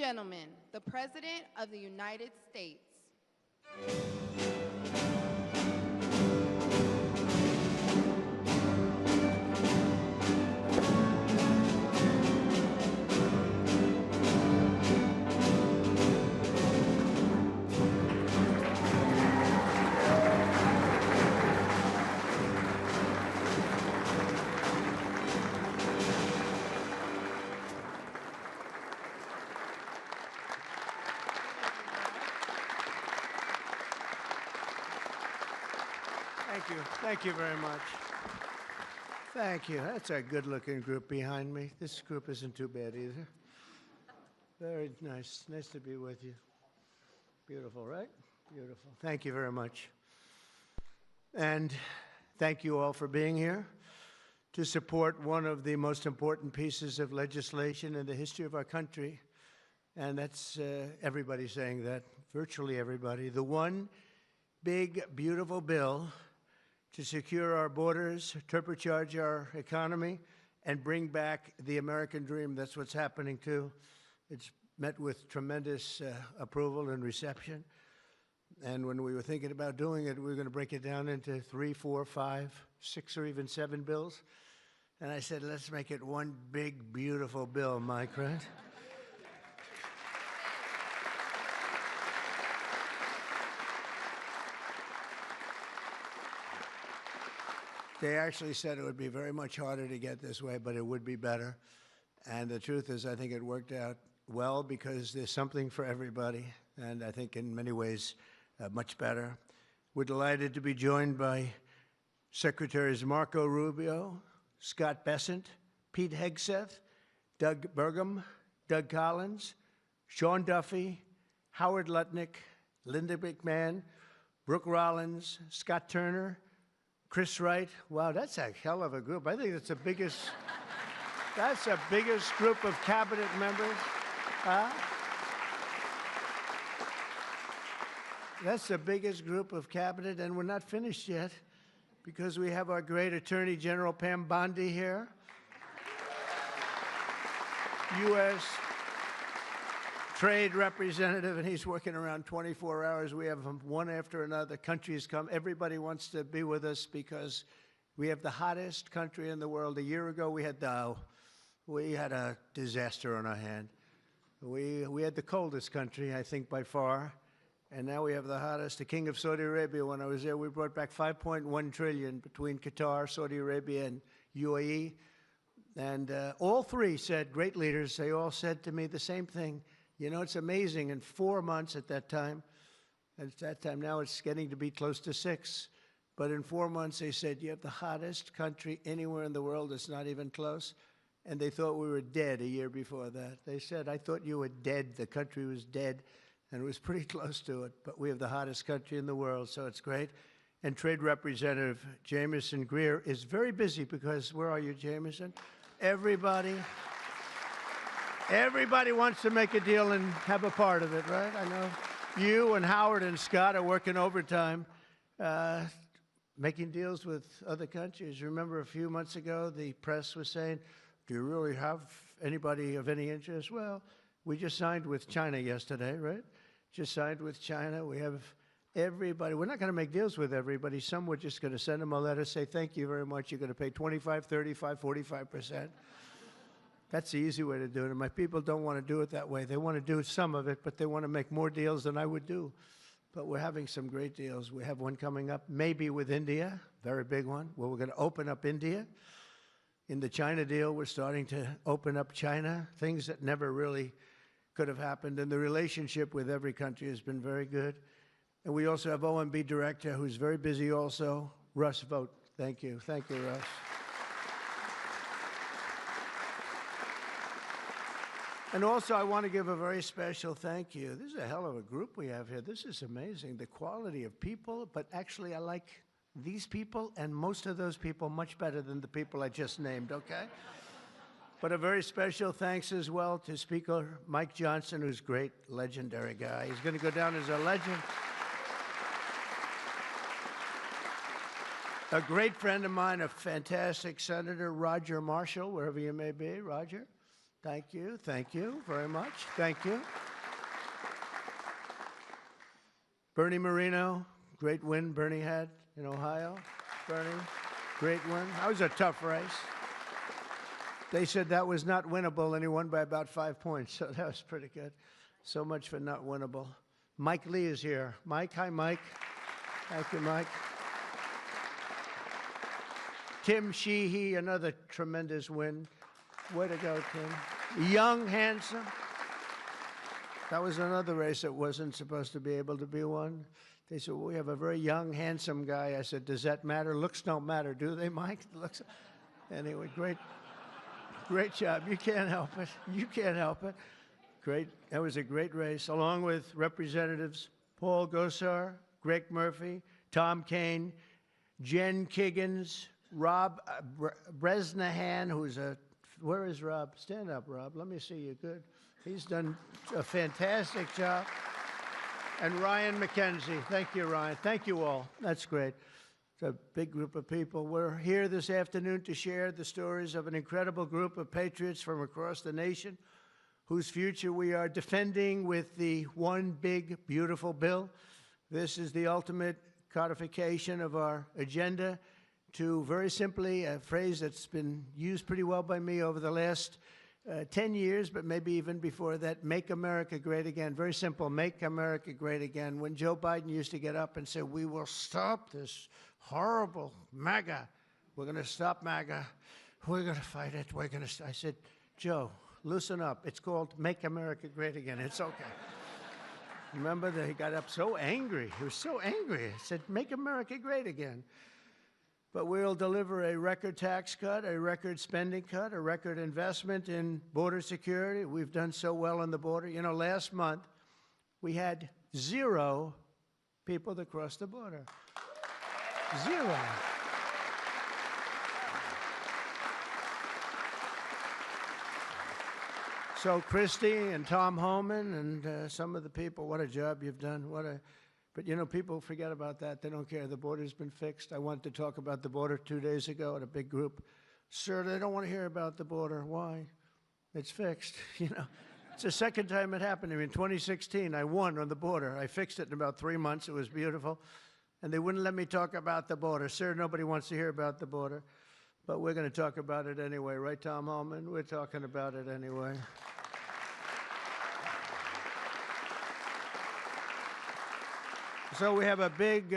gentlemen, the President of the United States. Thank you. Thank you very much. Thank you. That's a good-looking group behind me. This group isn't too bad either. Very nice. Nice to be with you. Beautiful, right? Beautiful. Thank you very much. And thank you all for being here to support one of the most important pieces of legislation in the history of our country. And that's everybody saying that, virtually everybody. The one big, beautiful bill to secure our borders, turbocharge our economy, and bring back the American dream. That's what's happening, too. It's met with tremendous approval and reception. And when we were thinking about doing it, we were going to break it down into 3, 4, 5, 6, or even 7 bills. And I said, let's make it one big, beautiful bill, Mike, right? They actually said it would be very much harder to get this way, but it would be better. And the truth is, I think it worked out well because there's something for everybody, and I think in many ways much better. We're delighted to be joined by Secretaries Marco Rubio, Scott Bessent, Pete Hegseth, Doug Burgum, Doug Collins, Sean Duffy, Howard Lutnick, Linda McMahon, Brooke Rollins, Scott Turner, Chris Wright. Wow, that's a hell of a group. I think that's the biggest group of cabinet members. That's the biggest group of cabinet, and we're not finished yet because we have our great Attorney General Pam Bondi here. U.S. Trade Representative, and he's working around 24 hours. We have them one after another. Countries come. Everybody wants to be with us because we have the hottest country in the world. A year ago, we had a disaster on our hand. We had the coldest country, I think, by far. And now we have the hottest. The King of Saudi Arabia, when I was there, we brought back $5.1 trillion between Qatar, Saudi Arabia, and UAE. And all three said, great leaders, they all said to me the same thing. You know, it's amazing. In 4 months at that time, now it's getting to be close to 6. But in 4 months, they said, you have the hottest country anywhere in the world. It's not even close. And they thought we were dead a year before that. They said, I thought you were dead. The country was dead. And it was pretty close to it. But we have the hottest country in the world, so it's great. And Trade Representative Jamieson Greer is very busy because, where are you, Jamieson? Everybody wants to make a deal and have a part of it, right? I know you and Howard and Scott are working overtime, making deals with other countries. Remember a few months ago, the press was saying, do you really have anybody of any interest? Well, we just signed with China yesterday, right? Just signed with China. We have everybody. We're not going to make deals with everybody. Some we're just going to send them a letter, say, thank you very much. You're going to pay 25, 35, 45%. That's the easy way to do it. And my people don't want to do it that way. They want to do some of it, but they want to make more deals than I would do. But we're having some great deals. We have one coming up, maybe with India, very big one, where we're going to open up India. In the China deal, we're starting to open up China, things that never really could have happened. And the relationship with every country has been very good. And we also have OMB Director, who's very busy also, Russ Vogt. Thank you. Thank you, Russ. And also, I want to give a very special thank you. This is a hell of a group we have here. This is amazing, the quality of people. But actually, I like these people and most of those people much better than the people I just named, okay? But a very special thanks as well to Speaker Mike Johnson, who's a great, legendary guy. He's going to go down as a legend. A great friend of mine, a fantastic Senator, Roger Marshall, wherever you may be, Roger. Thank you very much. Thank you. Bernie Marino, great win Bernie had in Ohio. Bernie, great win. That was a tough race. They said that was not winnable, and he won by about 5 points, so that was pretty good. So much for not winnable. Mike Lee is here. Mike, hi, Mike. Thank you, Mike. Tim Sheehy, another tremendous win. Way to go, Tim. Young, handsome. That was another race that wasn't supposed to be able to be won. They said, well, we have a very young, handsome guy. I said, does that matter? Looks don't matter, do they, Mike? Looks. Anyway, great job. You can't help it. You can't help it. Great. That was a great race, along with Representatives Paul Gosar, Greg Murphy, Tom Kaine, Jen Kiggins, Rob Bresnahan, who's a, where is Rob? Stand up, Rob. Let me see you. Good. He's done a fantastic job. And Ryan McKenzie. Thank you, Ryan. Thank you all. That's great. It's a big group of people. We're here this afternoon to share the stories of an incredible group of patriots from across the nation whose future we are defending with the One Big Beautiful Bill. This is the ultimate codification of our agenda to, very simply, a phrase that's been used pretty well by me over the last 10 years, but maybe even before that, make America great again. Very simple, make America great again. When Joe Biden used to get up and say, we will stop this horrible MAGA. We're going to stop MAGA. We're going to fight it. We're going to, I said, Joe, loosen up. It's called Make America Great Again. It's okay. Remember that he got up so angry. He was so angry. He said, make America great again. But we'll deliver a record tax cut, a record spending cut, a record investment in border security. We've done so well on the border. You know, last month, we had 0 people that crossed the border. 0. So Christie and Tom Homan and some of the people, what a job you've done. But, you know, people forget about that. They don't care. The border's been fixed. I wanted to talk about the border 2 days ago at a big group. Sir, they don't want to hear about the border. Why? It's fixed. You know, it's the second time it happened to me. In 2016, I won on the border. I fixed it in about 3 months. It was beautiful. And they wouldn't let me talk about the border. Sir, nobody wants to hear about the border. But we're going to talk about it anyway. Right, Tom Homan? We're talking about it anyway. So we have a big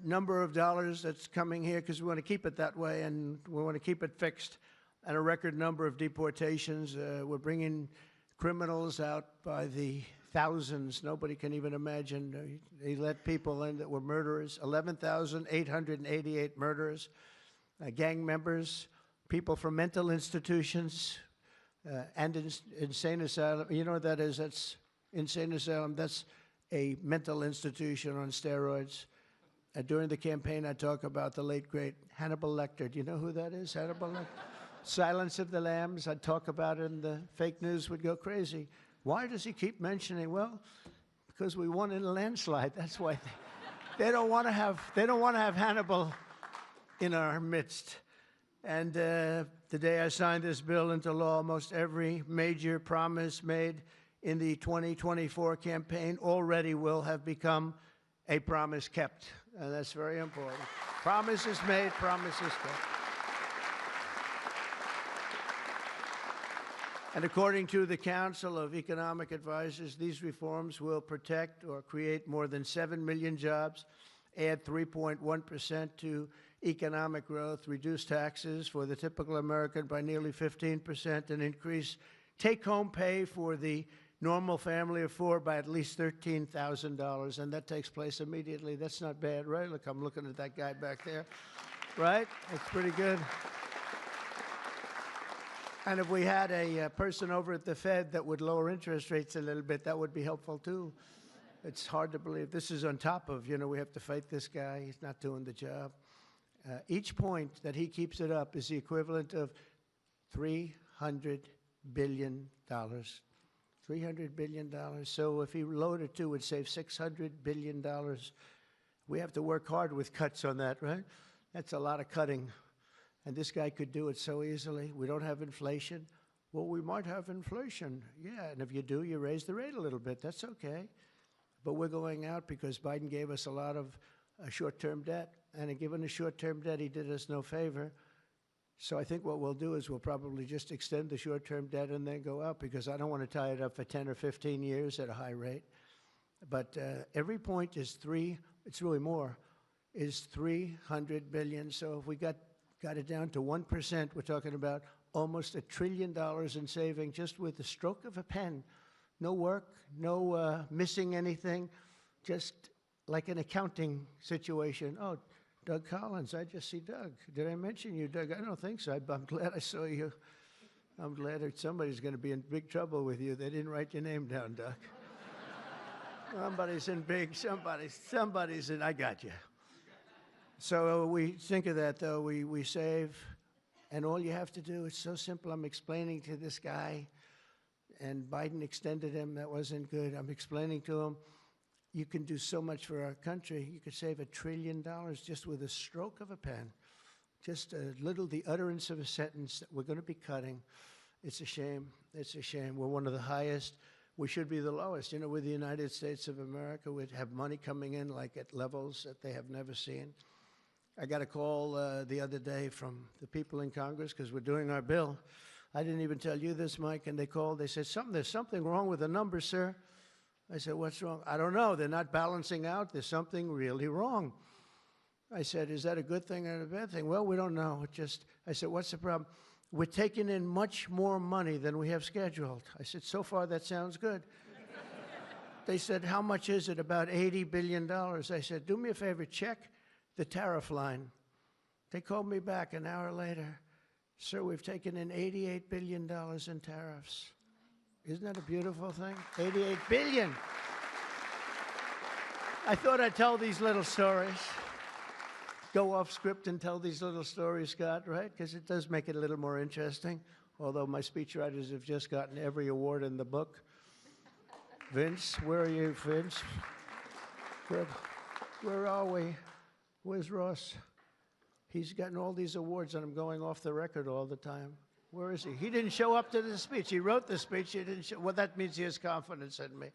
number of dollars that's coming here because we want to keep it that way, and we want to keep it fixed, and a record number of deportations. We're bringing criminals out by the thousands. Nobody can even imagine. They let people in that were murderers, 11,888 murderers, gang members, people from mental institutions and insane asylum. You know what that is? That's insane asylum. That's a mental institution on steroids. During the campaign, I talk about the late, great Hannibal Lecter. Do you know who that is, Hannibal Lecter? Silence of the Lambs. I'd talk about it, and the fake news would go crazy. Why does he keep mentioning? Well, because we won in a landslide. That's why they don't want to have Hannibal in our midst. And the day I signed this bill into law, almost every major promise made in the 2024 campaign already will have become a promise kept. And that's very important. Promises made, promises kept. And according to the Council of Economic Advisors, these reforms will protect or create more than 7 million jobs, add 3.1% to economic growth, reduce taxes for the typical American by nearly 15%, and increase take-home pay for the normal family of 4 by at least $13,000, and that takes place immediately. That's not bad, right? Look, I'm looking at that guy back there, right? That's pretty good. And if we had a person over at the Fed that would lower interest rates a little bit, that would be helpful too. It's hard to believe. This is on top of, you know, we have to fight this guy. He's not doing the job. Each point that he keeps it up is the equivalent of $300 billion. $300 billion. So if he loaded 2, it would save $600 billion. We have to work hard with cuts on that, right? That's a lot of cutting. And this guy could do it so easily. We don't have inflation. Well, we might have inflation. Yeah, and if you do, you raise the rate a little bit. That's okay. But we're going out because Biden gave us a lot of short-term debt. And in giving us short-term debt, he did us no favor. So I think what we'll do is we'll probably just extend the short-term debt and then go out, because I don't want to tie it up for 10 or 15 years at a high rate. But every point is it's really more, is 300 billion. So if we got it down to 1%, we're talking about almost $1 trillion in saving just with the stroke of a pen. No work, no missing anything, just like an accounting situation. Oh, Doug Collins, I just see Doug. Did I mention you, Doug? I don't think so. I'm glad I saw you. I'm glad that somebody's going to be in big trouble with you. They didn't write your name down, Doug. Somebody's in, I got you. So we think of that, though. We save, and all you have to do, it's so simple. I'm explaining to this guy, and Biden extended him. That wasn't good. I'm explaining to him, you can do so much for our country. You could save $1 trillion just with a stroke of a pen. Just the utterance of a sentence that we're going to be cutting. It's a shame. It's a shame. We're one of the highest. We should be the lowest. You know, with the United States of America, we'd have money coming in like at levels that they have never seen. I got a call the other day from the people in Congress because we're doing our bill. I didn't even tell you this, Mike, and they called. They said, there's something wrong with the numbers, sir. I said, what's wrong? I don't know. They're not balancing out. There's something really wrong. I said, is that a good thing or a bad thing? Well, we don't know. I said, what's the problem? We're taking in much more money than we have scheduled. I said, so far that sounds good. They said, how much is it? About $80 billion. I said, do me a favor, check the tariff line. They called me back an hour later. Sir, we've taken in $88 billion in tariffs. Isn't that a beautiful thing? 88 billion. I thought I'd tell these little stories. Go off script and tell these little stories, Scott, right? Because it does make it a little more interesting. Although my speechwriters have just gotten every award in the book. Vince, where are you, Vince? Good. Where are we? Where's Ross? He's gotten all these awards, and I'm going off the record all the time. Where is he? He didn't show up to the speech. He wrote the speech. He didn't show. Well, that means he has confidence in me.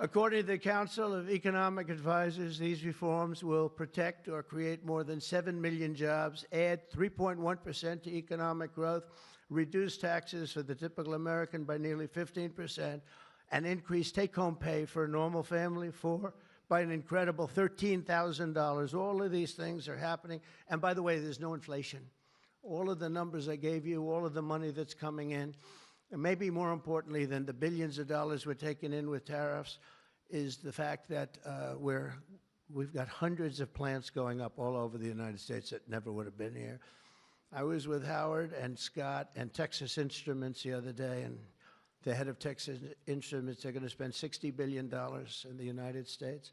According to the Council of Economic Advisors, these reforms will protect or create more than 7 million jobs, add 3.1% to economic growth, reduce taxes for the typical American by nearly 15%, and increase take-home pay for a normal family by an incredible $13,000. All of these things are happening. And by the way, there's no inflation. All of the numbers I gave you, all of the money that's coming in, and maybe more importantly than the billions of dollars we're taking in with tariffs, is the fact that we've got hundreds of plants going up all over the United States that never would have been here. I was with Howard and Scott and Texas Instruments the other day, and the head of Texas Instruments, they're going to spend $60 billion in the United States.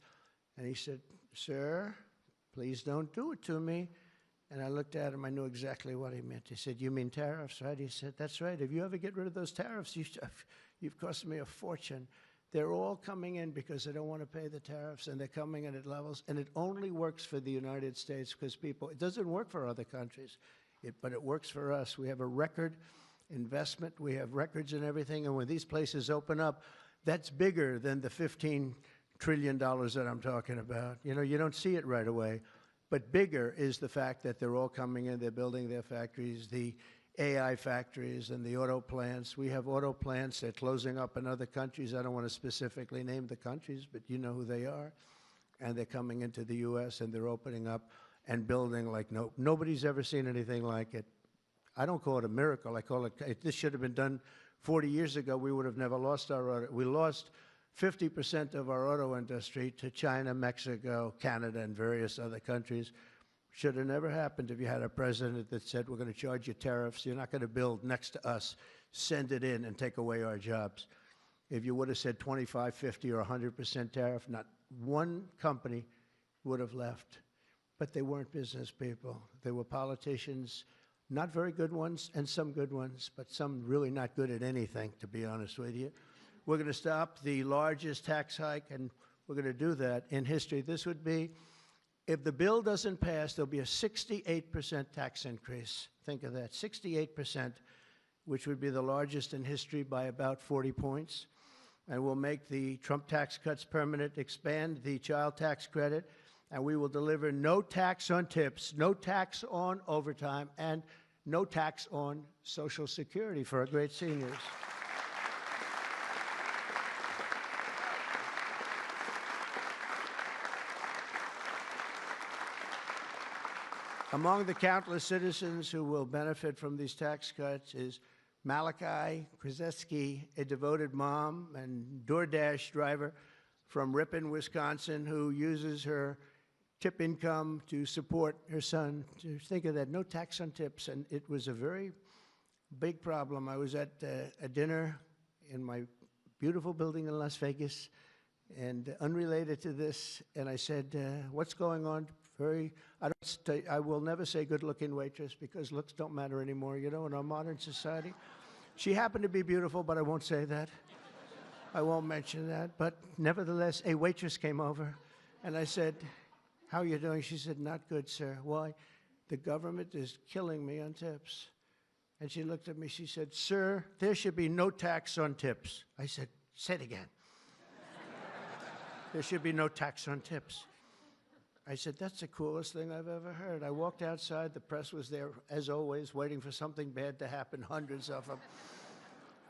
And he said, sir, please don't do it to me. And I looked at him. I knew exactly what he meant. He said, you mean tariffs, right? He said, that's right. If you ever get rid of those tariffs, you've cost me a fortune. They're all coming in because they don't want to pay the tariffs, and they're coming in at levels. And it only works for the United States because it doesn't work for other countries, but it works for us. We have a record investment. We have records and everything. And when these places open up, that's bigger than the $15 trillion that I'm talking about. You know, you don't see it right away. But bigger is the fact that they're all coming in, they're building their factories, the AI factories and the auto plants. We have auto plants that are closing up in other countries. I don't want to specifically name the countries, but you know who they are. And they're coming into the U.S. and they're opening up and building like nobody's ever seen anything like it. I don't call it a miracle. I call it, this should have been done 40 years ago. We would have never lost our auto. We lost 50% of our auto industry to China, Mexico, Canada, and various other countries. Should have never happened if you had a president that said, we're going to charge you tariffs. You're not going to build next to us. Send it in and take away our jobs. If you would have said 25, 50, or 100% tariff, not one company would have left. But they weren't business people. They were politicians, not very good ones, and some good ones, but some really not good at anything, to be honest with you. We're going to stop the largest tax hike, and we're going to do that in history. This would be, if the bill doesn't pass, there'll be a 68% tax increase. Think of that, 68%. which would be the largest in history by about 40 points. And we'll make the Trump tax cuts permanent, expand the child tax credit, and we will deliver no tax on tips, no tax on overtime, and no tax on Social Security for our great seniors. Among the countless citizens who will benefit from these tax cuts is Malachi Krzyzewski, a devoted mom and DoorDash driver from Ripon, Wisconsin, who uses her tip income to support her son. To think of that, no tax on tips, and it was a very big problem. I was at a dinner in my beautiful building in Las Vegas, and unrelated to this, and I said, what's going on? I will never say good-looking waitress because looks don't matter anymore, you know, in our modern society. She happened to be beautiful, but I won't say that. I won't mention that. But nevertheless, a waitress came over, and I said, how are you doing? She said, not good, sir. Why? The government is killing me on tips. And she looked at me, she said, sir, there should be no tax on tips. I said, say it again. There should be no tax on tips. I said, that's the coolest thing I've ever heard. I walked outside. The press was there, as always, waiting for something bad to happen, hundreds of them.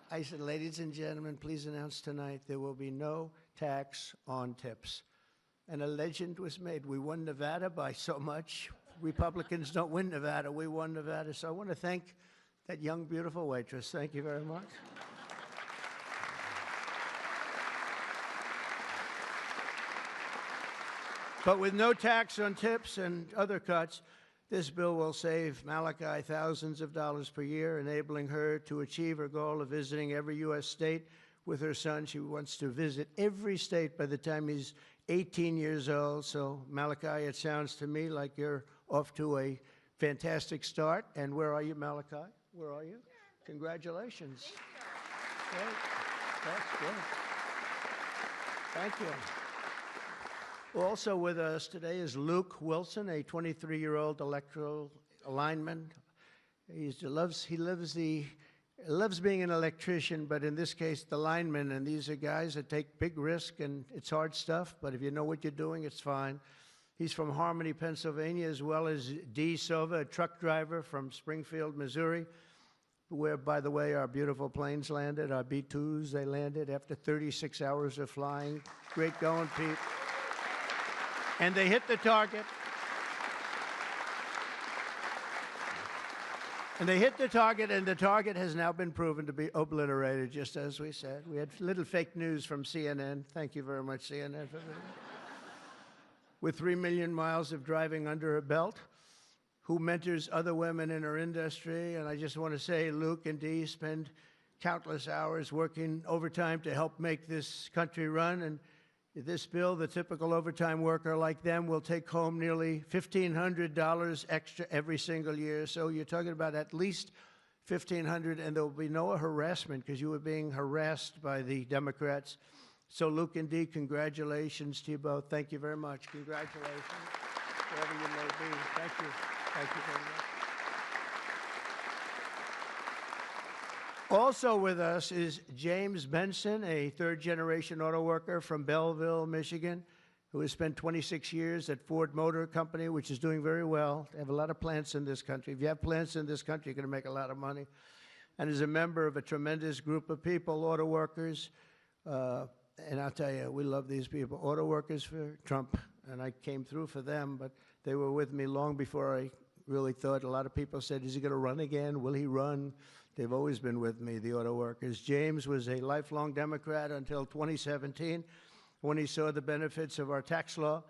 I said, ladies and gentlemen, please announce tonight there will be no tax on tips. And a legend was made. We won Nevada by so much. Republicans don't win Nevada. We won Nevada. So I want to thank that young, beautiful waitress. Thank you very much. But with no tax on tips and other cuts, this bill will save Malachi thousands of dollars per year, enabling her to achieve her goal of visiting every U.S. state with her son. She wants to visit every state by the time he's 18 years old. So, Malachi, it sounds to me like you're off to a fantastic start. And where are you, Malachi? Where are you? Congratulations. Great. That's good. Thank you. Also with us today is Luke Wilson, a 23-year-old electoral lineman. He loves being an electrician, but in this case, the lineman. And these are guys that take big risk, and it's hard stuff. But if you know what you're doing, it's fine. He's from Harmony, Pennsylvania, as well as Dee Sova, a truck driver from Springfield, Missouri, where, by the way, our beautiful planes landed, our B-2s. They landed after 36 hours of flying. Great going, Pete. And they hit the target. And they hit the target, and the target has now been proven to be obliterated, just as we said. We had little fake news from CNN. Thank you very much, CNN, for that. With 3 million miles of driving under her belt, who mentors other women in her industry. And I just want to say, Luke and Dee spend countless hours working overtime to help make this country run. And this bill, the typical overtime worker like them will take home nearly $1,500 extra every single year. So you're talking about at least $1,500, and there will be no harassment because you were being harassed by the Democrats. So Luke and Dee, congratulations to you both. Thank you very much. Congratulations, wherever you may be. Thank you. Thank you very much. Also with us is James Benson, a third-generation auto worker from Belleville, Michigan, who has spent 26 years at Ford Motor Company, which is doing very well. They have a lot of plants in this country. If you have plants in this country, you're going to make a lot of money. And is a member of a tremendous group of people, auto workers. And I'll tell you, we love these people. Auto workers for Trump, and I came through for them, but they were with me long before I really thought. A lot of people said, is he going to run again? Will he run? They've always been with me, the auto workers. James was a lifelong Democrat until 2017 when he saw the benefits of our tax law,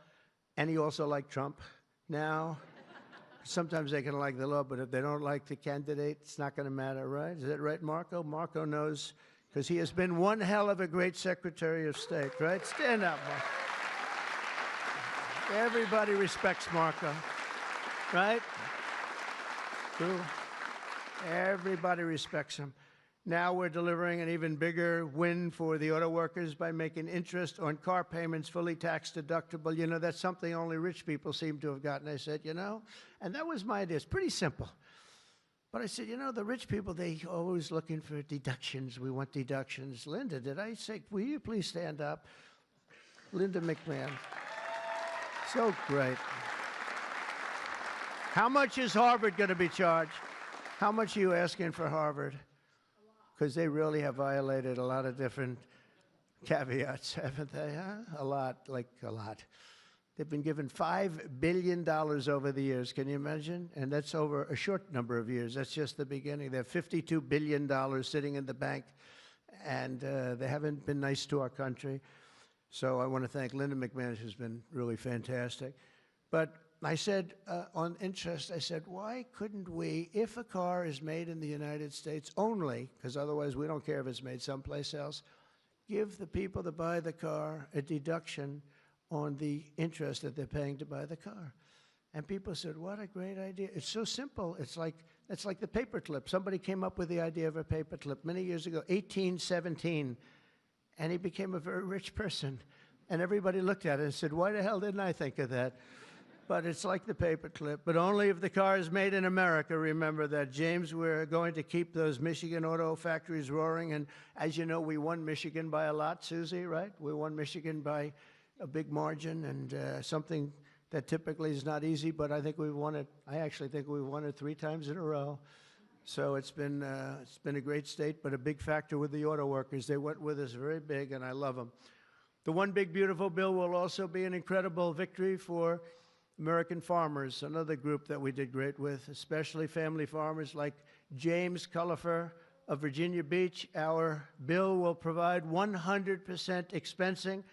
and he also liked Trump. Now, sometimes they can like the law, but if they don't like the candidate, it's not going to matter, right? Is that right, Marco? Marco knows, because he has been one hell of a great Secretary of State, right? Stand up, Marco. Everybody respects Marco, right? True. Everybody respects him. Now we're delivering an even bigger win for the auto workers by making interest on car payments fully tax deductible. You know, that's something only rich people seem to have gotten. I said, you know, and that was my idea. It's pretty simple. But I said, you know, the rich people, they always looking for deductions. We want deductions. Linda, did I say, will you please stand up? Linda McMahon. So great. How much is Harvard going to be charged? How much are you asking for Harvard? Because they really have violated a lot of different caveats, haven't they? Huh? A lot, like a lot. They've been given $5 billion over the years. Can you imagine? And that's over a short number of years. That's just the beginning. They have $52 billion sitting in the bank, and they haven't been nice to our country. So I want to thank Linda McMahon, who's been really fantastic. But I said, on interest, I said, why couldn't we, if a car is made in the United States only, because otherwise we don't care if it's made someplace else, give the people that buy the car a deduction on the interest that they're paying to buy the car. And people said, what a great idea. It's so simple. It's like the paperclip. Somebody came up with the idea of a paperclip many years ago, 1817, and he became a very rich person. And everybody looked at it and said, why the hell didn't I think of that? But it's like the paperclip, but only if the car is made in America. Remember that, James. We're going to keep those Michigan auto factories roaring. And as you know, we won Michigan by a lot, Susie, right? We won Michigan by a big margin, and something that typically is not easy, but I think we've won it. I actually think we've won it 3 times in a row. So it's been a great state, but a big factor with the auto workers. They went with us very big, and I love them. The One Big Beautiful Bill will also be an incredible victory for American farmers, another group that we did great with, especially family farmers like James Cullifer of Virginia Beach. Our bill will provide 100% expensing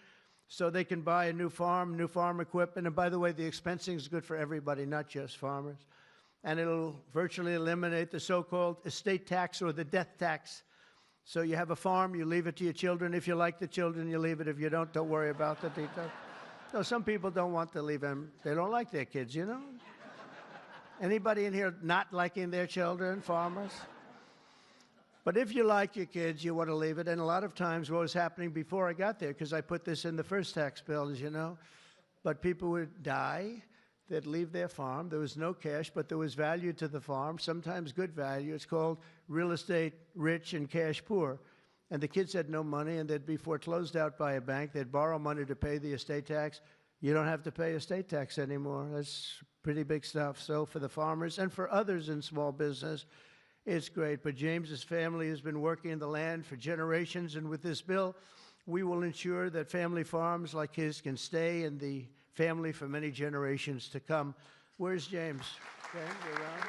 so they can buy a new farm equipment. And by the way, the expensing is good for everybody, not just farmers. And it'll virtually eliminate the so-called estate tax or the death tax. So you have a farm, you leave it to your children. If you like the children, you leave it. If you don't worry about the details. No, some people don't want to leave them. They don't like their kids, you know? Anybody in here not liking their children, farmers? But if you like your kids, you want to leave it. And a lot of times what was happening before I got there, because I put this in the first tax bill, as you know, but people would die, they'd leave their farm. There was no cash, but there was value to the farm, sometimes good value. It's called real estate rich and cash poor. And the kids had no money, and they'd be foreclosed out by a bank. They'd borrow money to pay the estate tax. You don't have to pay estate tax anymore. That's pretty big stuff. So for the farmers and for others in small business, it's great. But James's family has been working in the land for generations, and with this bill, we will ensure that family farms like his can stay in the family for many generations to come. Where's James? James, you around?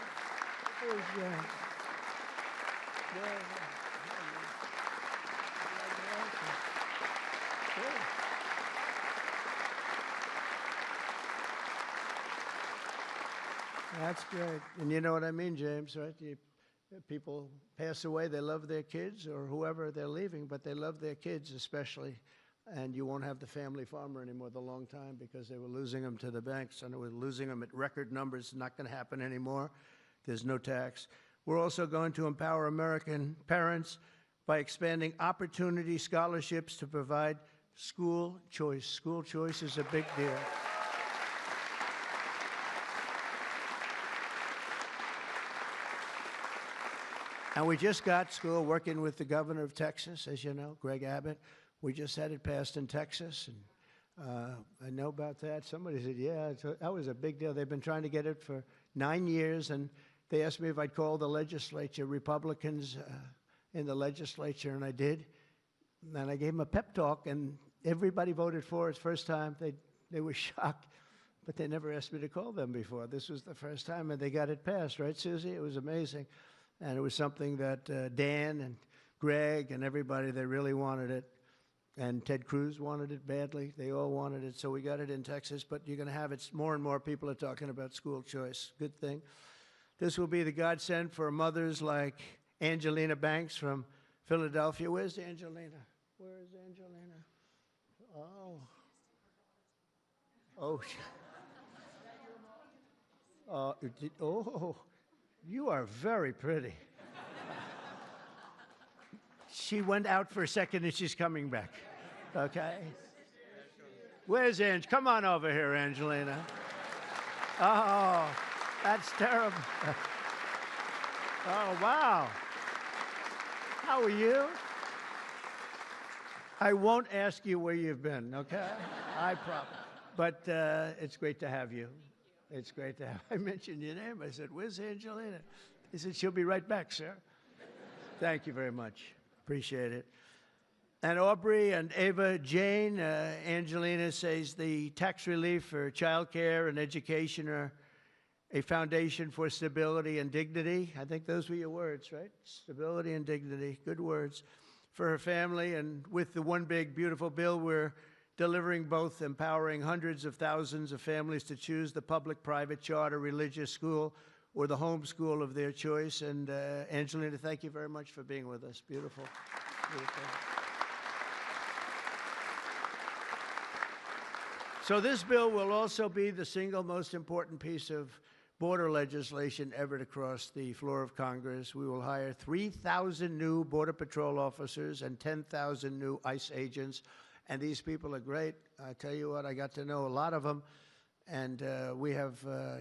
Where's James? Yeah. That's great. And you know what I mean, James, right? People pass away, they love their kids or whoever they're leaving, but they love their kids especially. And you won't have the family farmer anymore the long time because they were losing them to the banks, and they were losing them at record numbers. It's not going to happen anymore. There's no tax. We're also going to empower American parents by expanding opportunity scholarships to provide school choice. School choice is a big deal. And we just got school working with the governor of Texas, as you know, Greg Abbott. We just had it passed in Texas, and I know about that. Somebody said, yeah, that was a big deal. They've been trying to get it for 9 years, and they asked me if I'd call the legislature, Republicans in the legislature, and I did. And I gave them a pep talk, and everybody voted for it. First time, they were shocked, but they never asked me to call them before. This was the first time, and they got it passed, right, Susie? It was amazing. And it was something that Dan and Greg and everybody, they really wanted it. And Ted Cruz wanted it badly. They all wanted it, so we got it in Texas. But you're going to have it. More and more people are talking about school choice. Good thing. This will be the godsend for mothers like Angelina Banks from Philadelphia. Where's Angelina? Where is Angelina? Oh. Oh. You are very pretty. She went out for a second and she's coming back. Okay? Where's Ange? Come on over here, Angelina. Oh, that's terrible. Oh, wow. How are you? I won't ask you where you've been, okay? I promise. But it's great to have you. It's great to have. I mentioned your name. I said, "Where's Angelina?" He said, "She'll be right back, sir." Thank you very much. Appreciate it. And Aubrey and Ava Jane, Angelina says the tax relief for child care and education are a foundation for stability and dignity. I think those were your words, right? Stability and dignity. Good words for her family. And with the One Big Beautiful Bill, we're delivering both, empowering hundreds of thousands of families to choose the public, private, charter, religious school or the home school of their choice. And Angelina, thank you very much for being with us. Beautiful. Beautiful. So this bill will also be the single most important piece of border legislation ever to cross the floor of Congress. We will hire 3,000 new Border Patrol officers and 10,000 new ICE agents. And these people are great. I tell you what, I got to know a lot of them. And we have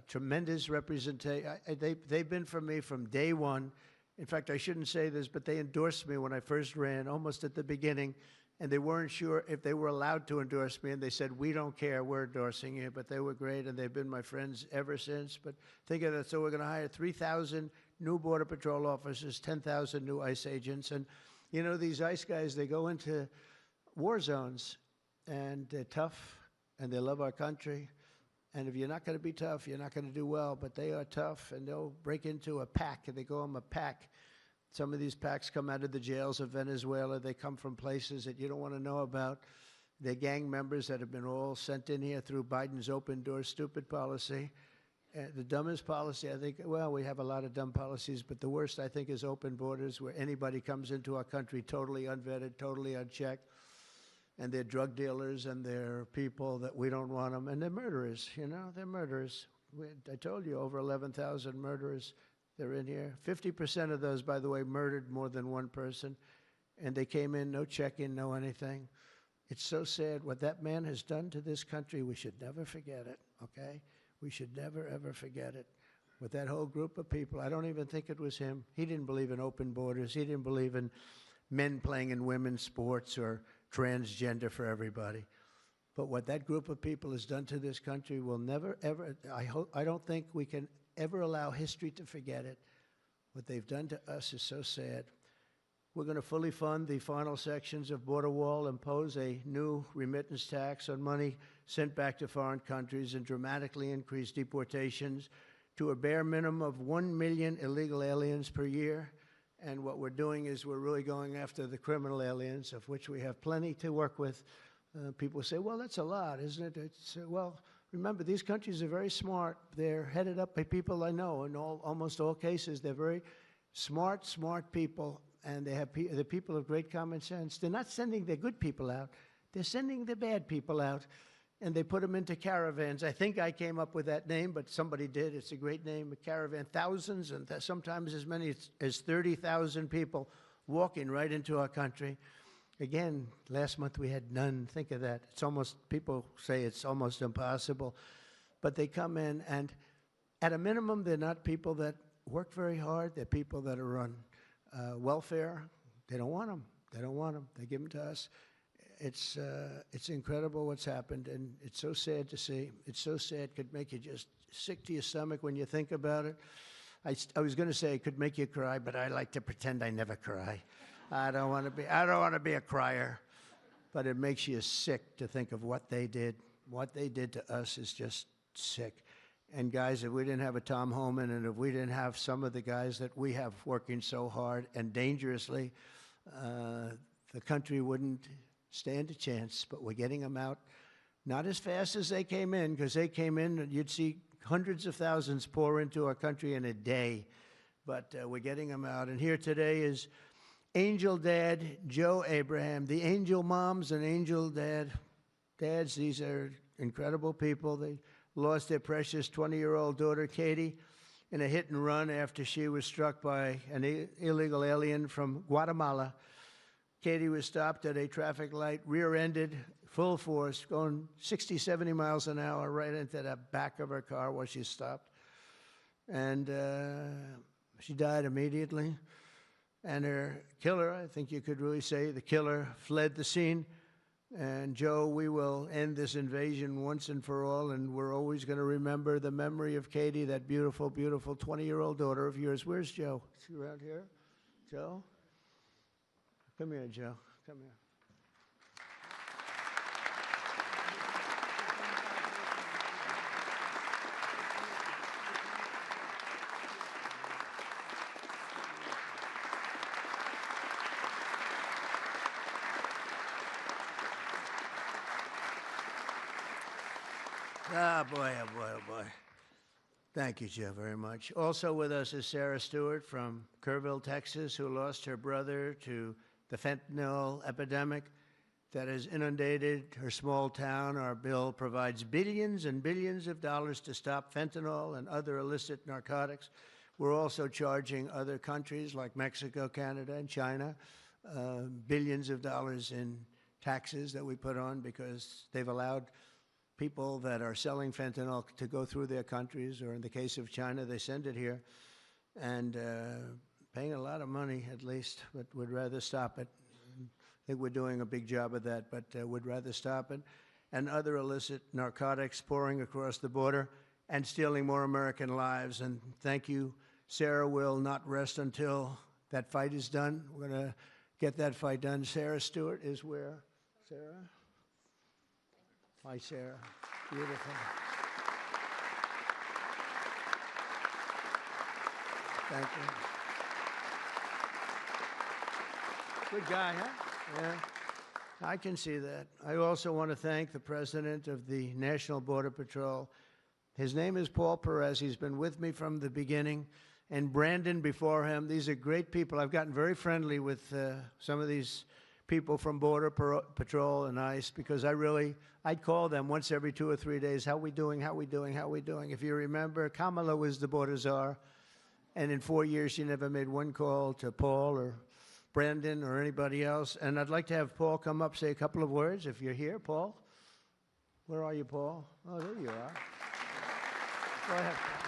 tremendous representation. They've been for me from day one. In fact, I shouldn't say this, but they endorsed me when I first ran, almost at the beginning. And they weren't sure if they were allowed to endorse me, and they said, "We don't care, we're endorsing you." But they were great, and they've been my friends ever since. But think of that. So we're going to hire 3,000 new Border Patrol officers, 10,000 new ICE agents. And, you know, these ICE guys, they go into war zones, and they're tough, and they love our country. And if you're not going to be tough, you're not going to do well. But they are tough, and they'll break into a pack, and they call them a pack. Some of these packs come out of the jails of Venezuela. They come from places that you don't want to know about. They're gang members that have been all sent in here through Biden's open door stupid policy. The dumbest policy, I think, well, we have a lot of dumb policies, but the worst, I think, is open borders, where anybody comes into our country totally unvetted, totally unchecked. And they're drug dealers, and they're people that we don't want them. And they're murderers, you know, they're murderers. I told you, over 11,000 murderers. They're in here. 50% of those, by the way, murdered more than one person. And they came in, no check-in, no anything. It's so sad. What that man has done to this country, we should never forget it, okay? We should never, ever forget it. With that whole group of people, I don't even think it was him. He didn't believe in open borders. He didn't believe in men playing in women's sports or transgender for everybody. But what that group of people has done to this country will never, ever, I don't think we can ever allow history to forget it. What they've done to us is so sad. We're going to fully fund the final sections of Border Wall, impose a new remittance tax on money sent back to foreign countries, and dramatically increase deportations to a bare minimum of 1 million illegal aliens per year. And what we're doing is we're really going after the criminal aliens, of which we have plenty to work with. People say, well, that's a lot, isn't it? Well, remember, these countries are very smart. They're headed up by people I know. In almost all cases, they're very smart people, and they're people of great common sense. They're not sending their good people out. They're sending the bad people out, and they put them into caravans. I think I came up with that name, but somebody did. It's a great name, a caravan. Thousands, and sometimes as many as 30,000 people walking right into our country. Again, last month we had none. Think of that. It's almost, people say it's almost impossible. But they come in, and at a minimum, they're not people that work very hard. They're people that are on welfare. They don't want them. They don't want them. They give them to us. It's incredible what's happened, and it's so sad to see. It's so sad. It could make you just sick to your stomach when you think about it. I was going to say it could make you cry, but I like to pretend I never cry. I don't want to be a crier, but it makes you sick to think of what they did. What they did to us is just sick. And guys, if we didn't have a Tom Homan, and if we didn't have some of the guys that we have working so hard and dangerously, the country wouldn't stand a chance. But we're getting them out, not as fast as they came in, because they came in and you'd see hundreds of thousands pour into our country in a day. But we're getting them out. And here today is Angel Dad Joe Abraham, the Angel Moms and Angel Dads. These are incredible people. They lost their precious 20-year-old daughter, Katie, in a hit and run after she was struck by an illegal alien from Guatemala. Katie was stopped at a traffic light, rear-ended, full force, going 60, 70 miles an hour right into the back of her car while she stopped. And She died immediately. And her killer, I think you could really say the killer, fled the scene. And Joe, we will end this invasion once and for all, and we're always going to remember the memory of Katie, that beautiful, beautiful 20-year-old daughter of yours. Where's Joe? Is she around here? Joe? Come here, Joe. Come here. Ah, boy, oh, boy, oh, boy. Thank you, Joe, very much. Also with us is Sarah Stewart from Kerrville, Texas, who lost her brother to the fentanyl epidemic that has inundated her small town. Our bill provides billions and billions of dollars to stop fentanyl and other illicit narcotics. We're also charging other countries like Mexico, Canada, and China billions of dollars in taxes that we put on because they've allowed people that are selling fentanyl to go through their countries, or in the case of China, they send it here, and paying a lot of money at least, but would rather stop it. I think we're doing a big job of that, but would rather stop it. And other illicit narcotics pouring across the border and stealing more American lives. And thank you. Sarah will not rest until that fight is done. We're going to get that fight done. Sarah Stewart is where? Sarah? Hi, Sarah. Beautiful. Thank you. Good guy, huh? Yeah. I can see that. I also want to thank the president of the National Border Patrol. His name is Paul Perez. He's been with me from the beginning. And Brandon before him. These are great people. I've gotten very friendly with some of these people from Border Patrol and ICE because I'd call them once every 2 or 3 days. How we doing? How we doing? How we doing? If you remember, Kamala was the border czar. And in 4 years, she never made one call to Paul or Brandon or anybody else. And I'd like to have Paul come up, say a couple of words. If you're here, Paul. Where are you, Paul? Oh, there you are. Go ahead, Paul.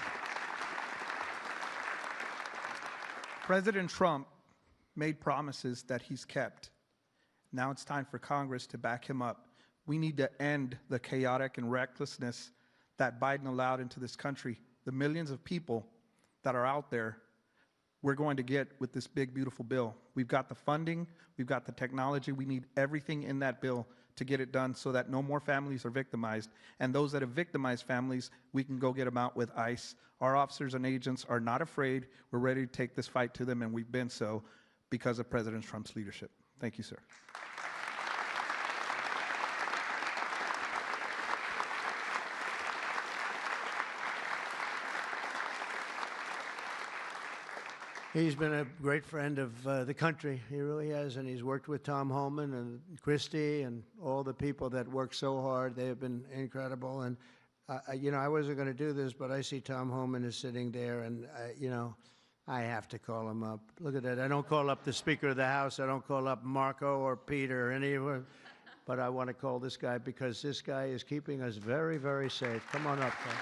President Trump made promises that he's kept. Now it's time for Congress to back him up. We need to end the chaotic and recklessness that Biden allowed into this country. The millions of people that are out there, we're going to get with this big, beautiful bill. We've got the funding, we've got the technology, we need everything in that bill to get it done so that no more families are victimized. And those that have victimized families, we can go get them out with ICE. Our officers and agents are not afraid. We're ready to take this fight to them, and we've been so because of President Trump's leadership. Thank you, sir. He's been a great friend of the country. He really has, and he's worked with Tom Homan and Christie and all the people that work so hard. They have been incredible. And, you know, I wasn't going to do this, but I see Tom Homan is sitting there, and, you know, I have to call him up. Look at that. I don't call up the Speaker of the House. I don't call up Marco or Peter or anyone. But I want to call this guy because this guy is keeping us very, very safe. Come on up, Tom.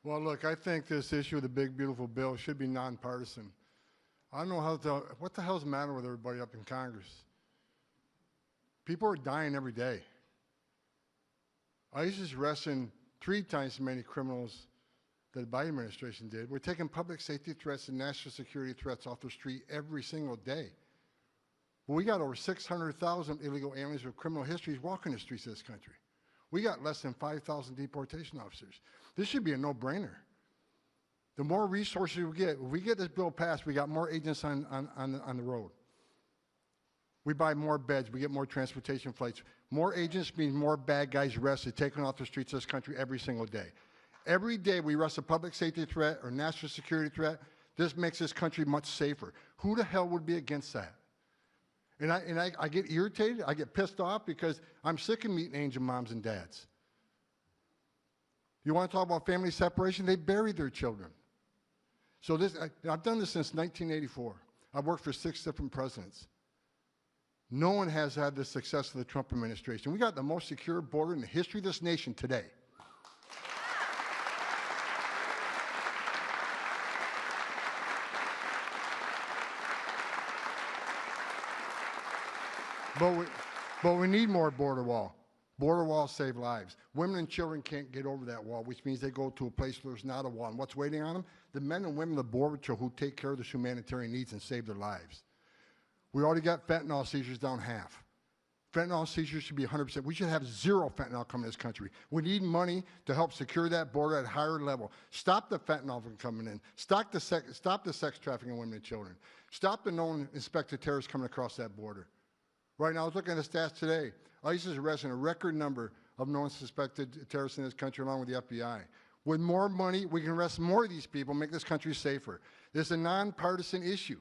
Well, look, I think this issue of the big, beautiful bill should be nonpartisan. I don't know what the hell's the matter with everybody up in Congress? People are dying every day. ICE is arresting 3 times as many criminals that the Biden administration did. We're taking public safety threats and national security threats off the street every single day. But we got over 600,000 illegal aliens with criminal histories walking the streets of this country. We got less than 5,000 deportation officers. This should be a no-brainer. The more resources we get, if we get this bill passed, we got more agents on the road. We buy more beds, we get more transportation flights. More agents means more bad guys arrested, taken off the streets of this country every single day. Every day we arrest a public safety threat or national security threat, this makes this country much safer. Who the hell would be against that? And I get irritated, I get pissed off because I'm sick of meeting angel moms and dads. You want to talk about family separation? They buried their children. So I've done this since 1984. I've worked for 6 different presidents. No one has had the success of the Trump administration. We got the most secure border in the history of this nation today. But we need more border wall. Border walls save lives. Women and children can't get over that wall, which means they go to a place where there's not a wall. And what's waiting on them? The men and women of the Border Patrol who take care of the humanitarian needs and save their lives. We already got fentanyl seizures down half. Fentanyl seizures should be 100%. We should have zero fentanyl coming to this country. We need money to help secure that border at a higher level. Stop the fentanyl from coming in. Stop the sex trafficking of women and children. Stop the known inspected terrorists coming across that border. Right now, I was looking at the stats today. ICE is arresting a record number of known suspected terrorists in this country, along with the FBI. With more money, we can arrest more of these people, make this country safer. This is a nonpartisan issue.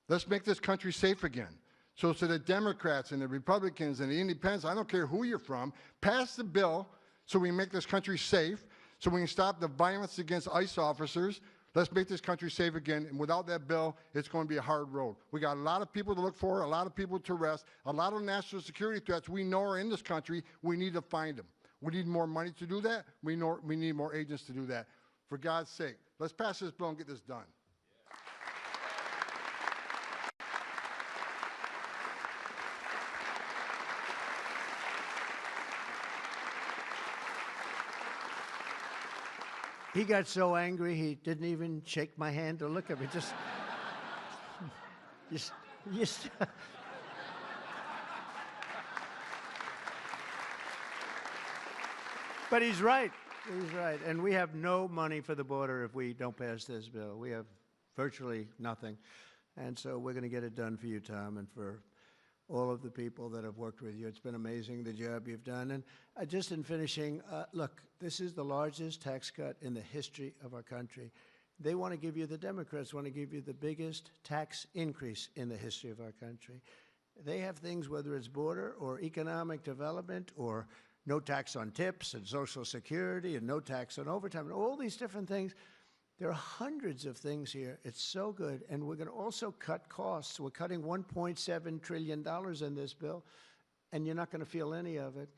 Let's make this country safe again. So the Democrats and the Republicans and the Independents, I don't care who you're from, pass the bill so we make this country safe, so we can stop the violence against ICE officers. Let's make this country safe again, and without that bill, it's going to be a hard road. We got a lot of people to look for, a lot of people to arrest, a lot of national security threats we know are in this country. We need to find them. We need more money to do that. We need more agents to do that. For God's sake, let's pass this bill and get this done. He got so angry he didn't even shake my hand or look at me. Just But he's right. He's right. And we have no money for the border if we don't pass this bill. We have virtually nothing. And so we're going to get it done for you, Tom, and for all of the people that have worked with you. It's been amazing, the job you've done. And just in finishing, look, this is the largest tax cut in the history of our country. They want to give you, the Democrats want to give you the biggest tax increase in the history of our country. They have things, whether it's border or economic development or no tax on tips and Social Security and no tax on overtime and all these different things. There are hundreds of things here. It's so good. And we're going to also cut costs. We're cutting $1.7 trillion in this bill, and you're not going to feel any of it.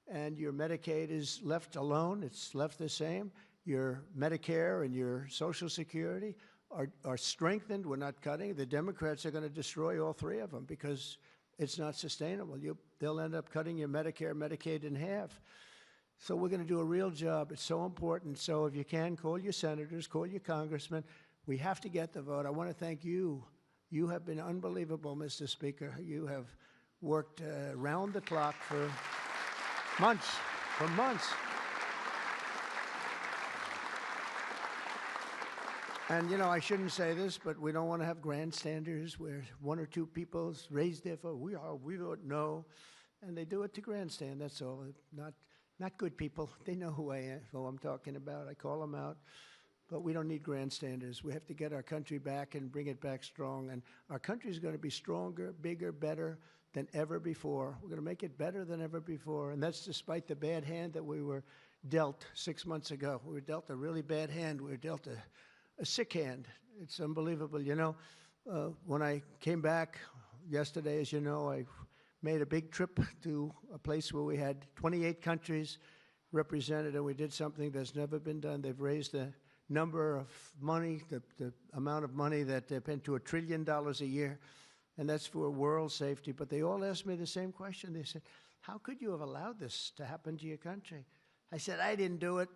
And your Medicaid is left alone. It's left the same. Your Medicare and your Social Security are strengthened. We're not cutting. The Democrats are going to destroy all three of them because it's not sustainable. They'll end up cutting your Medicare, Medicaid in half. So we're going to do a real job. It's so important. So if you can, call your senators, call your congressmen. We have to get the vote. I want to thank you. You have been unbelievable, Mr. Speaker. You have worked round the clock for months, And, you know, I shouldn't say this, but we don't want to have grandstanders where one or two people raise their vote. We vote no. And they do it to grandstand, that's all. Not good people. They know who I'm talking about. I call them out. But we don't need grandstanders. We have to get our country back and bring it back strong. And our country is going to be stronger, bigger, better than ever before. We're going to make it better than ever before. And that's despite the bad hand that we were dealt 6 months ago. We were dealt a really bad hand. We were dealt a sick hand. It's unbelievable. You know, when I came back yesterday, as you know, I made a big trip to a place where we had 28 countries represented, and we did something that's never been done. They've raised the number of money, the amount of money that they spend to $1 trillion a year, and that's for world safety. But they all asked me the same question. They said, how could you have allowed this to happen to your country? I said, I didn't do it.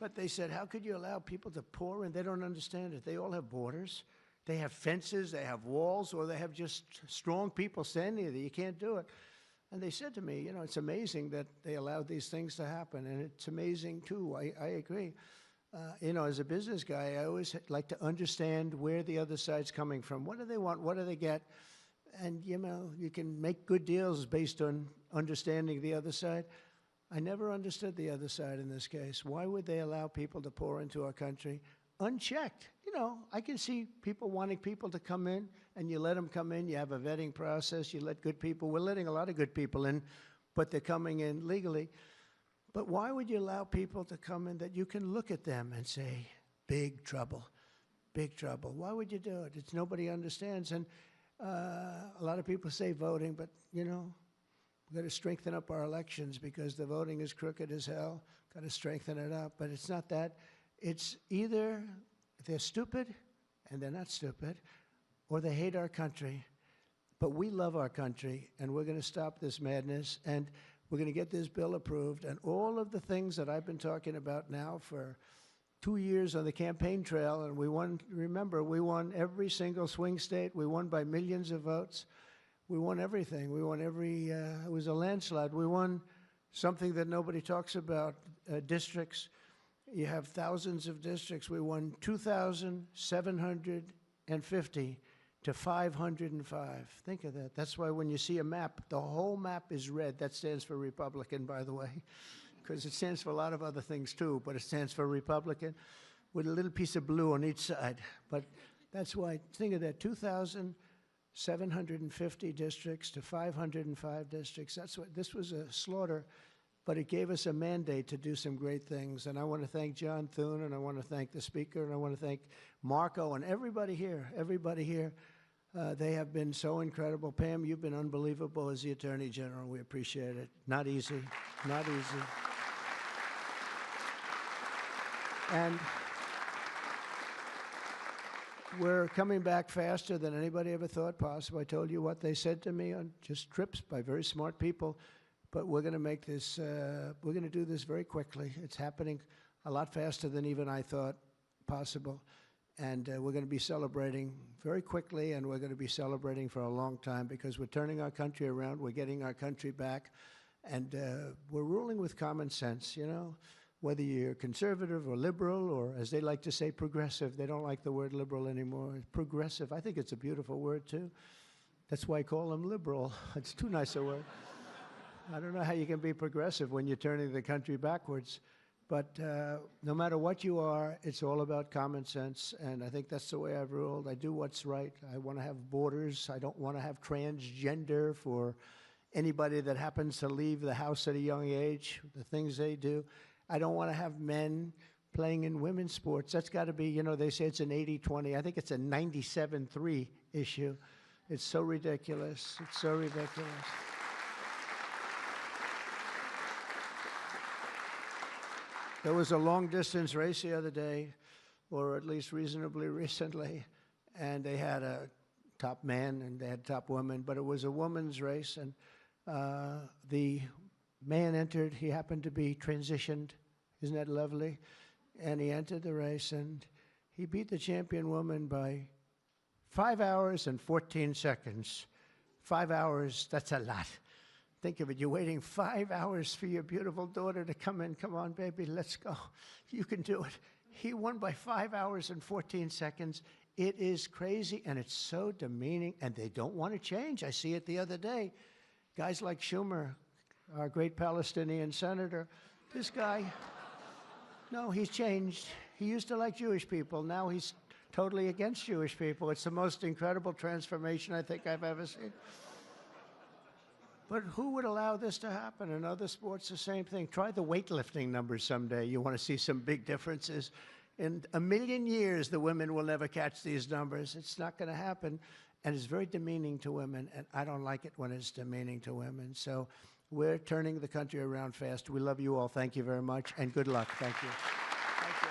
But they said, how could you allow people to pour in? They don't understand it. They all have borders. They have fences, they have walls, or they have just strong people standing there. You can't do it. And they said to me, you know, it's amazing that they allowed these things to happen. And it's amazing, too. I agree. You know, as a business guy, I always like to understand where the other side's coming from. What do they want? What do they get? And, you know, you can make good deals based on understanding the other side. I never understood the other side in this case. Why would they allow people to pour into our country unchecked? You know, I can see people wanting people to come in, and you let them come in. You have a vetting process. You let good people. We're letting a lot of good people in, but they're coming in legally. But why would you allow people to come in that you can look at them and say, big trouble, big trouble? Why would you do it? It's nobody understands. And A lot of people say voting, but, you know, we've got to strengthen up our elections because the voting is crooked as hell. Got to strengthen it up. But it's not that. It's either they're stupid and they're not stupid, or they hate our country. But we love our country, and we're going to stop this madness, and we're going to get this bill approved. And all of the things that I've been talking about now for 2 years on the campaign trail, and we won, remember, we won every single swing state. We won by millions of votes. We won everything. We won every, it was a landslide. We won something that nobody talks about, districts. You have thousands of districts. We won 2,750 to 505. Think of that. That's why when you see a map, the whole map is red. That stands for Republican, by the way, because it stands for a lot of other things too, but it stands for Republican with a little piece of blue on each side. But that's why, think of that, 2,750 districts to 505 districts. That's what, this was a slaughter, but it gave us a mandate to do some great things. And I want to thank John Thune, and I want to thank the speaker, and I want to thank Marco and everybody here, everybody here. They have been so incredible. Pam, you've been unbelievable as the Attorney General. We appreciate it. Not easy, not easy. And we're coming back faster than anybody ever thought possible. I told you what they said to me on just trips by very smart people. But we're going to make this, we're going to do this very quickly. It's happening a lot faster than even I thought possible. And we're going to be celebrating very quickly, and we're going to be celebrating for a long time because we're turning our country around. We're getting our country back. And we're ruling with common sense, you know, whether you're conservative or liberal or, as they like to say, progressive. They don't like the word liberal anymore. Progressive, I think it's a beautiful word, too. That's why I call them liberal. It's too nice a word. I don't know how you can be progressive when you're turning the country backwards. But no matter what you are, it's all about common sense. And I think that's the way I've ruled. I do what's right. I want to have borders. I don't want to have transgender for anybody that happens to leave the house at a young age, the things they do. I don't want to have men playing in women's sports. That's got to be, you know, they say it's an 80-20. I think it's a 97-3 issue. It's so ridiculous. It's so ridiculous. There was a long-distance race the other day, or at least reasonably recently, and they had a top man and they had top woman, but it was a woman's race, and the man entered. He happened to be transitioned. Isn't that lovely? And he entered the race, and he beat the champion woman by 5 hours and 14 seconds. 5 hours, that's a lot. Think of it, you're waiting 5 hours for your beautiful daughter to come in. Come on, baby, let's go. You can do it. He won by 5 hours and 14 seconds. It is crazy, and it's so demeaning, and they don't want to change. I see it the other day. Guys like Schumer, our great Palestinian senator, this guy, no, he's changed. He used to like Jewish people. Now he's totally against Jewish people. It's the most incredible transformation I think I've ever seen. But who would allow this to happen? In other sports, the same thing. Try the weightlifting numbers someday. You want to see some big differences. In a million years, the women will never catch these numbers. It's not going to happen. And it's very demeaning to women, and I don't like it when it's demeaning to women. So we're turning the country around fast. We love you all. Thank you very much, and good luck. Thank you. Thank you.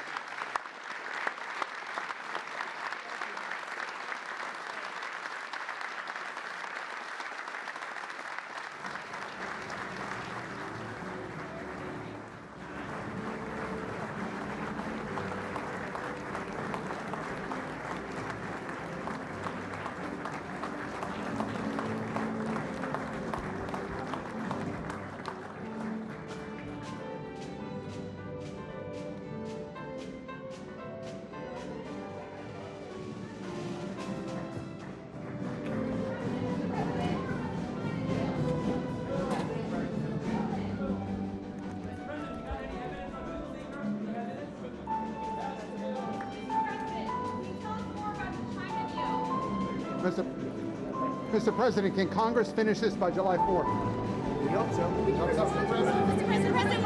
Mr. President, can Congress finish this by July 4th? We hope so. Mr. President,